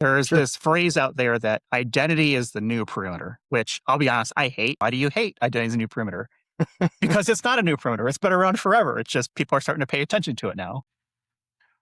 There's Sure. this phrase out there that identity is the new perimeter, which I'll be honest, I hate. Why do you hate identity is the new perimeter? Because it's not a new perimeter. It's been around forever. It's just people are starting to pay attention to it now.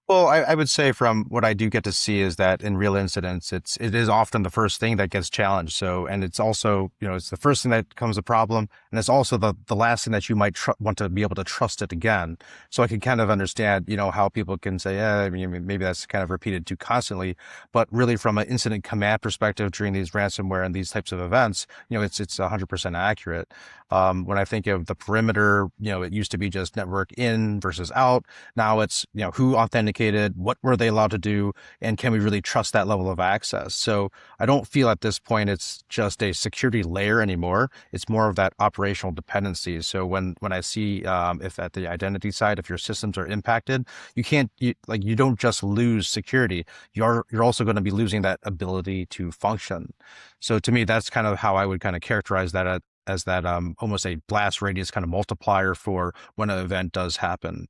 Well, I would say from what I do get to see is that in real incidents, it is often the first thing that gets challenged. So, and it's also, it's the first thing that becomes a problem, and it's also the last thing that you might want to be able to trust it again. So I can kind of understand, how people can say, yeah, I mean, maybe that's kind of repeated too constantly, but really from an incident command perspective during these ransomware and these types of events, it's 100% accurate. When I think of the perimeter, it used to be just network in versus out. Now it's, who authenticated, what were they allowed to do, and can we really trust that level of access? So I don't feel at this point it's just a security layer anymore. It's more of that operational dependency. So when I see if at the identity side, if your systems are impacted, you don't just lose security. You're also going to be losing that ability to function. So to me, that's kind of how I would kind of characterize that as that almost a blast radius kind of multiplier for when an event does happen.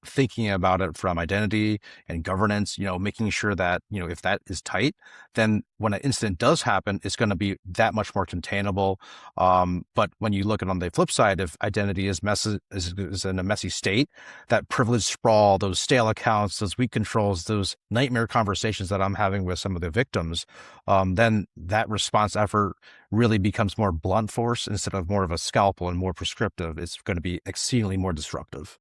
Thinking about it from identity and governance, making sure that, if that is tight, then when an incident does happen, it's going to be that much more containable. But when you look at on the flip side, if identity is in a messy state, that privilege sprawl, those stale accounts, those weak controls, those nightmare conversations that I'm having with some of the victims, then that response effort really becomes more blunt force instead of more of a scalpel and more prescriptive. It's going to be exceedingly more disruptive.